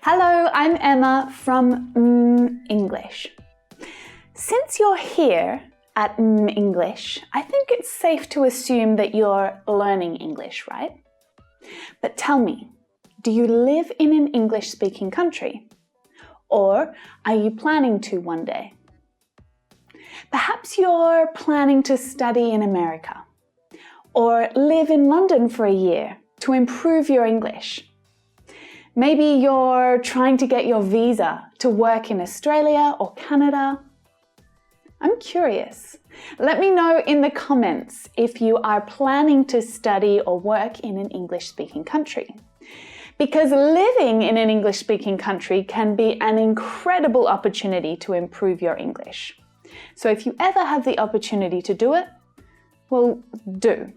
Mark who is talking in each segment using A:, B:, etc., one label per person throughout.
A: Hello, I'm Emma from mmmEnglish. Since you're here at mmmEnglish, I think it's safe to assume that you're learning English, right? But tell me, do you live in an English-speaking country? Or are you planning to one day? Perhaps you're planning to study in America or live in London for a year to improve your English. Maybe you're trying to get your visa to work in Australia or Canada. I'm curious. Let me know in the comments if you are planning to study or work in an English-speaking country. Because living in an English-speaking country can be an incredible opportunity to improve your English. So if you ever have the opportunity to do it, well, do.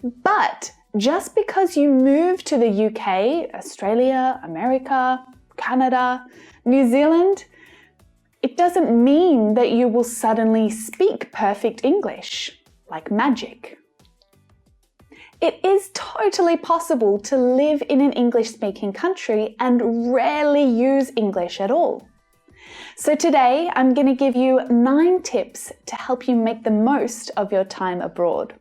A: But just because you move to the UK, Australia, America, Canada, New Zealand, it doesn't mean that you will suddenly speak perfect English, like magic. It is totally possible to live in an English-speaking country and rarely use English at all. So today, I'm going to give you 9 tips to help you make the most of your time abroad.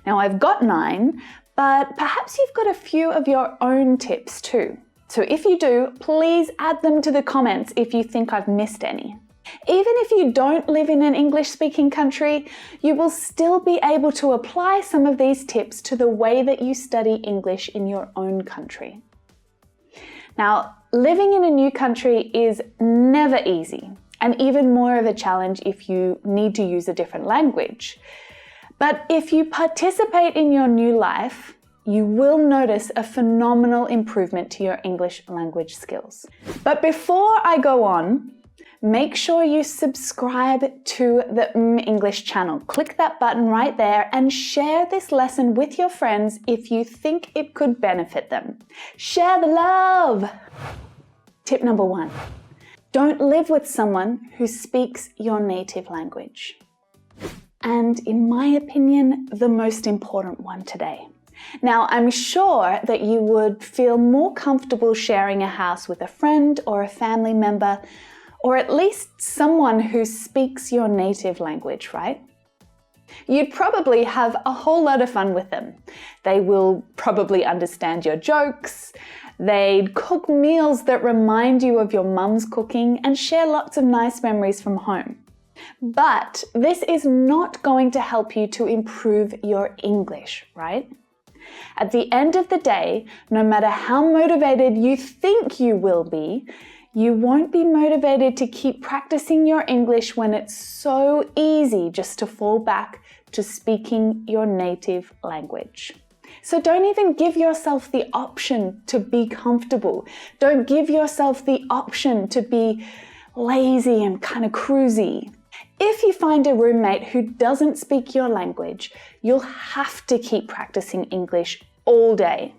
A: Now, I've got 9, but perhaps you've got a few of your own tips too. So if you do, please add them to the comments if you think I've missed any. Even if you don't live in an English-speaking country, you will still be able to apply some of these tips to the way that you study English in your own country. Now, living in a new country is never easy, and even more of a challenge if you need to use a different language. But if you participate in your new life, you will notice a phenomenal improvement to your English language skills. But before I go on, make sure you subscribe to the mmmEnglish channel. Click that button right there and share this lesson with your friends if you think it could benefit them. Share the love! Tip number 1. Don't live with someone who speaks your native language. And in my opinion, the most important one today. Now, I'm sure that you would feel more comfortable sharing a house with a friend or a family member, or at least someone who speaks your native language, right? You'd probably have a whole lot of fun with them. They will probably understand your jokes. They'd cook meals that remind you of your mum's cooking and share lots of nice memories from home. But this is not going to help you to improve your English, right? At the end of the day, no matter how motivated you think you will be, you won't be motivated to keep practicing your English when it's so easy just to fall back to speaking your native language. So don't even give yourself the option to be comfortable. Don't give yourself the option to be lazy and kind of cruisy. If you find a roommate who doesn't speak your language, you'll have to keep practicing English all day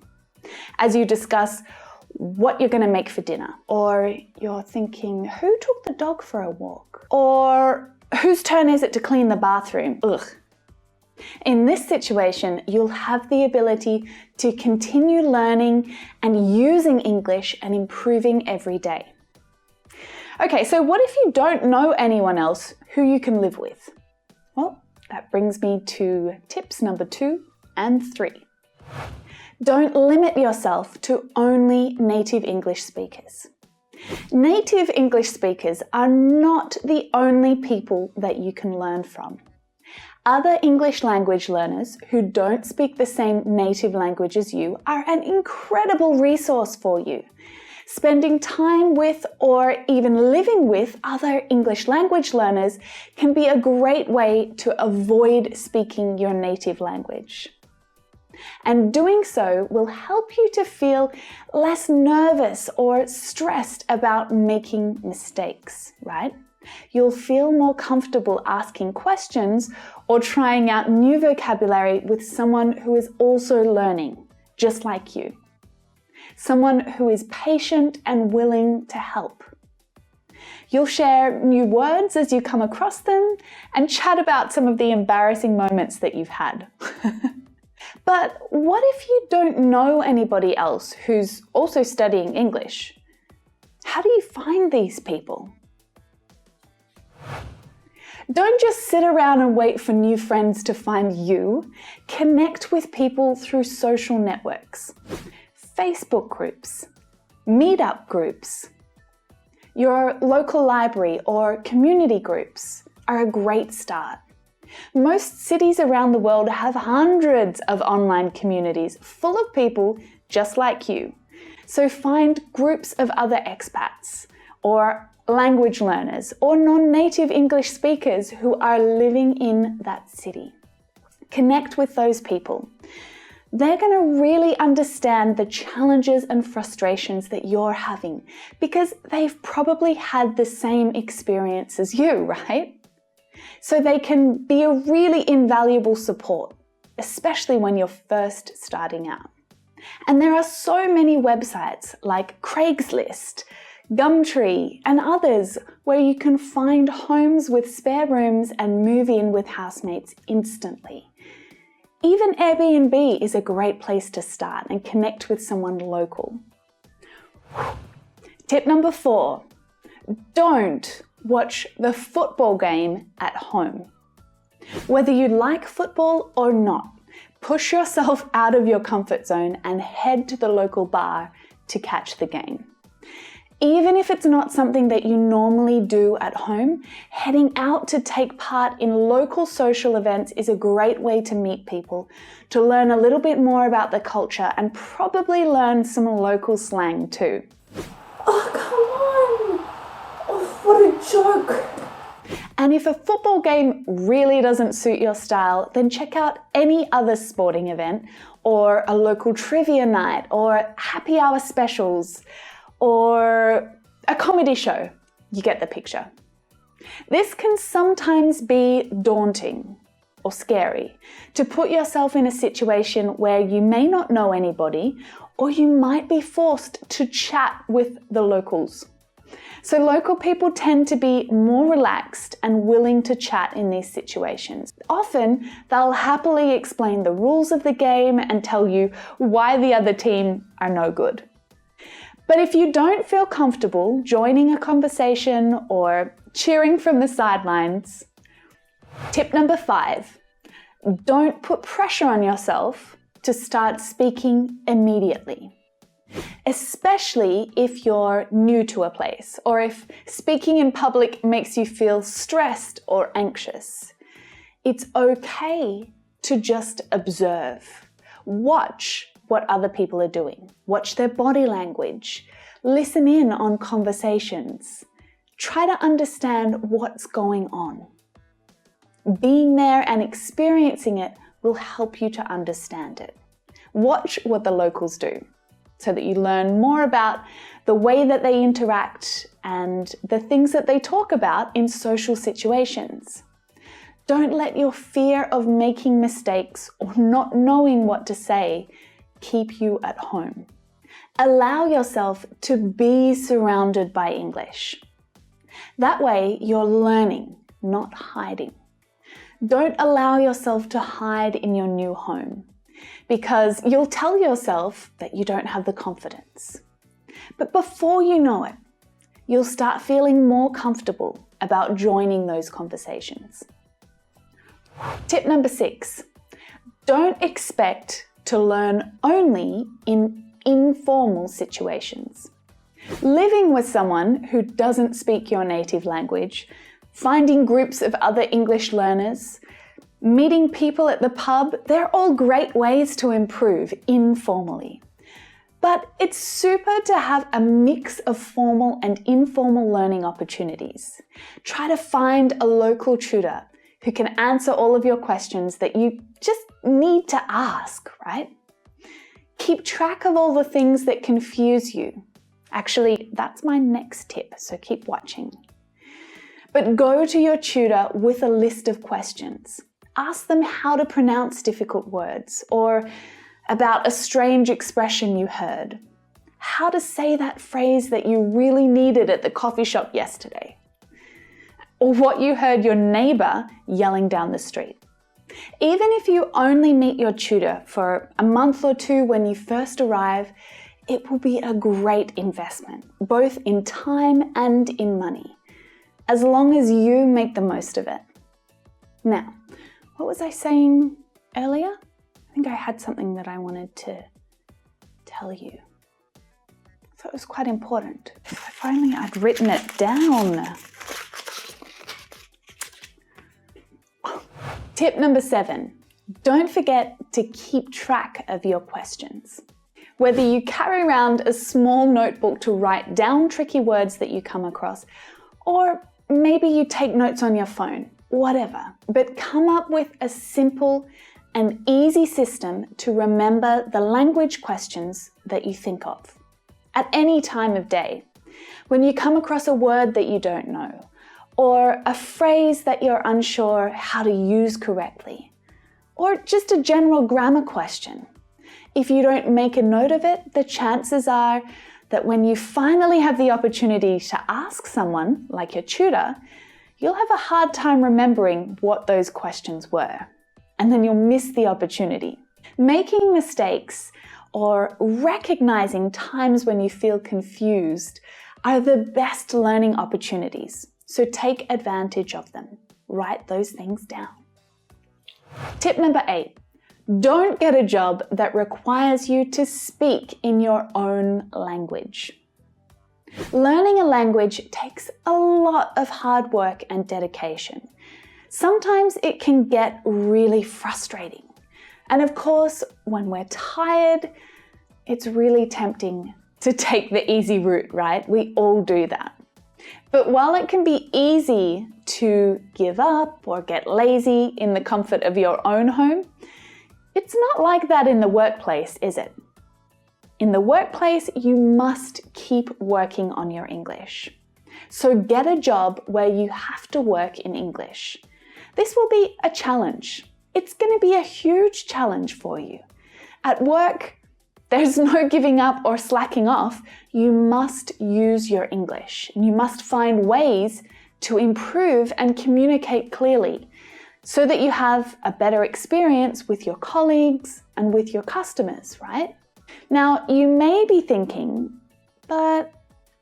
A: as you discuss what you're going to make for dinner, or you're thinking, who took the dog for a walk? Or whose turn is it to clean the bathroom? Ugh. In this situation, you'll have the ability to continue learning and using English and improving every day. Okay, so what if you don't know anyone else who you can live with? Well, that brings me to tips number 2 and 3. Don't limit yourself to only native English speakers. Native English speakers are not the only people that you can learn from. Other English language learners who don't speak the same native language as you are an incredible resource for you. Spending time with or even living with other English language learners can be a great way to avoid speaking your native language. And doing so will help you to feel less nervous or stressed about making mistakes, right? You'll feel more comfortable asking questions or trying out new vocabulary with someone who is also learning, just like you. Someone who is patient and willing to help. You'll share new words as you come across them and chat about some of the embarrassing moments that you've had. But what if you don't know anybody else who's also studying English? How do you find these people? Don't just sit around and wait for new friends to find you. Connect with people through social networks, Facebook groups, meetup groups. Your local library or community groups are a great start. Most cities around the world have hundreds of online communities full of people just like you. So find groups of other expats or language learners or non-native English speakers who are living in that city. Connect with those people. They're going to really understand the challenges and frustrations that you're having because they've probably had the same experience as you, right? So they can be a really invaluable support, especially when you're first starting out. And there are so many websites like Craigslist, Gumtree, and others where you can find homes with spare rooms and move in with housemates instantly. Even Airbnb is a great place to start and connect with someone local. Tip number 4, don't watch the football game at home. Whether you like football or not, push yourself out of your comfort zone and head to the local bar to catch the game. Even if it's not something that you normally do at home, heading out to take part in local social events is a great way to meet people, to learn a little bit more about the culture and probably learn some local slang too.
B: Oh, come on! Oh, what a joke!
A: And if a football game really doesn't suit your style, then check out any other sporting event or a local trivia night or happy hour specials or a comedy show. You get the picture. This can sometimes be daunting or scary to put yourself in a situation where you may not know anybody or you might be forced to chat with the locals. So local people tend to be more relaxed and willing to chat in these situations. Often, they'll happily explain the rules of the game and tell you why the other team are no good. But if you don't feel comfortable joining a conversation or cheering from the sidelines, tip number 5, don't put pressure on yourself to start speaking immediately. Especially if you're new to a place or if speaking in public makes you feel stressed or anxious. It's okay to just observe. Watch what other people are doing. Watch their body language. Listen in on conversations. Try to understand what's going on. Being there and experiencing it will help you to understand it. Watch what the locals do, so that you learn more about the way that they interact and the things that they talk about in social situations. Don't let your fear of making mistakes or not knowing what to say keep you at home. Allow yourself to be surrounded by English. That way you're learning, not hiding. Don't allow yourself to hide in your new home, because you'll tell yourself that you don't have the confidence. But before you know it, you'll start feeling more comfortable about joining those conversations. Tip number 6, don't expect to learn only in informal situations. Living with someone who doesn't speak your native language, finding groups of other English learners, meeting people at the pub, they're all great ways to improve informally. But it's super to have a mix of formal and informal learning opportunities. Try to find a local tutor who can answer all of your questions that you just need to ask, right? Keep track of all the things that confuse you. Actually, that's my next tip, so keep watching. But go to your tutor with a list of questions. Ask them how to pronounce difficult words, or about a strange expression you heard. How to say that phrase that you really needed at the coffee shop yesterday. Or what you heard your neighbor yelling down the street. Even if you only meet your tutor for a month or two when you first arrive, it will be a great investment, both in time and in money, as long as you make the most of it. Now, what was I saying earlier? I think I had something that I wanted to tell you. I thought it was quite important. If only I'd written it down. Tip number 7, don't forget to keep track of your questions. Whether you carry around a small notebook to write down tricky words that you come across, or maybe you take notes on your phone, whatever, but come up with a simple and easy system to remember the language questions that you think of. At any time of day, when you come across a word that you don't know, or a phrase that you're unsure how to use correctly, or just a general grammar question. If you don't make a note of it, the chances are that when you finally have the opportunity to ask someone, like your tutor, you'll have a hard time remembering what those questions were, and then you'll miss the opportunity. Making mistakes or recognizing times when you feel confused are the best learning opportunities. So take advantage of them. Write those things down. Tip number 8, don't get a job that requires you to speak in your own language. Learning a language takes a lot of hard work and dedication. Sometimes it can get really frustrating. And of course, when we're tired, it's really tempting to take the easy route, right? We all do that. But while it can be easy to give up or get lazy in the comfort of your own home, it's not like that in the workplace, is it? In the workplace, you must keep working on your English. So get a job where you have to work in English. This will be a challenge. It's going to be a huge challenge for you. At work, there's no giving up or slacking off. You must use your English, and you must find ways to improve and communicate clearly so that you have a better experience with your colleagues and with your customers, right? Now, you may be thinking, but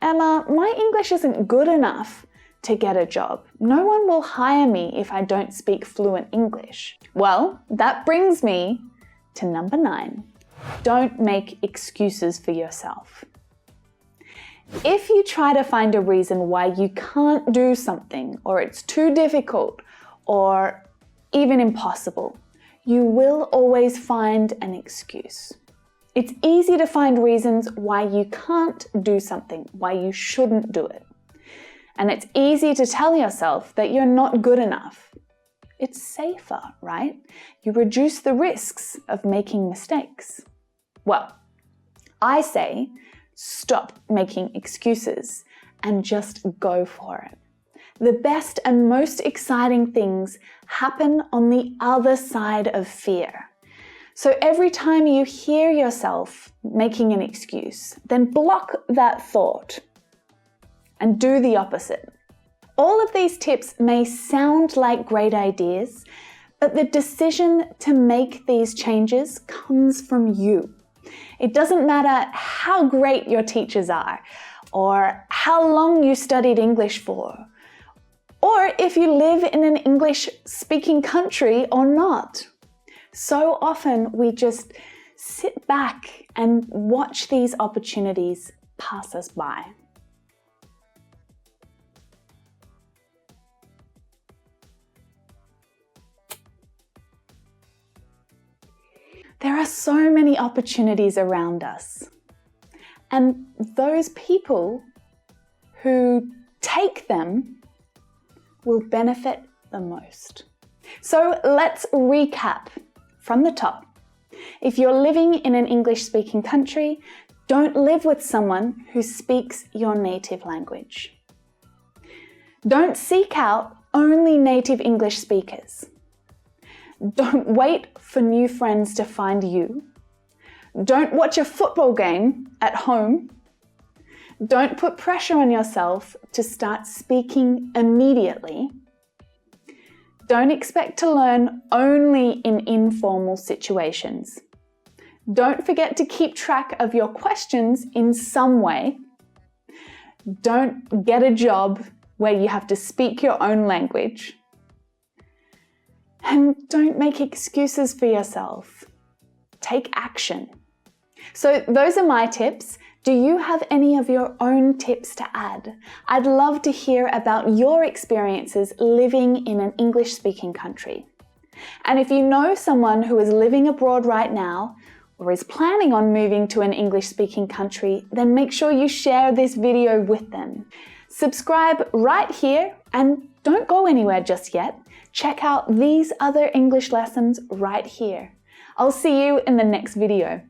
A: Emma, my English isn't good enough to get a job. No one will hire me if I don't speak fluent English. Well, that brings me to number 9. Don't make excuses for yourself. If you try to find a reason why you can't do something, or it's too difficult, or even impossible, you will always find an excuse. It's easy to find reasons why you can't do something, why you shouldn't do it. And it's easy to tell yourself that you're not good enough. It's safer, right? You reduce the risks of making mistakes. Well, I say stop making excuses and just go for it. The best and most exciting things happen on the other side of fear. So every time you hear yourself making an excuse, then block that thought and do the opposite. All of these tips may sound like great ideas, but the decision to make these changes comes from you. It doesn't matter how great your teachers are, or how long you studied English for, or if you live in an English-speaking country or not. So often we just sit back and watch these opportunities pass us by. There are so many opportunities around us, and those people who take them will benefit the most. So let's recap from the top. If you're living in an English-speaking country, don't live with someone who speaks your native language. Don't seek out only native English speakers. Don't wait for new friends to find you. Don't watch a football game at home. Don't put pressure on yourself to start speaking immediately. Don't expect to learn only in informal situations. Don't forget to keep track of your questions in some way. Don't get a job where you have to speak your own language. And don't make excuses for yourself. Take action. So those are my tips. Do you have any of your own tips to add? I'd love to hear about your experiences living in an English-speaking country. And if you know someone who is living abroad right now or is planning on moving to an English-speaking country, then make sure you share this video with them. Subscribe right here and don't go anywhere just yet. Check out these other English lessons right here. I'll see you in the next video.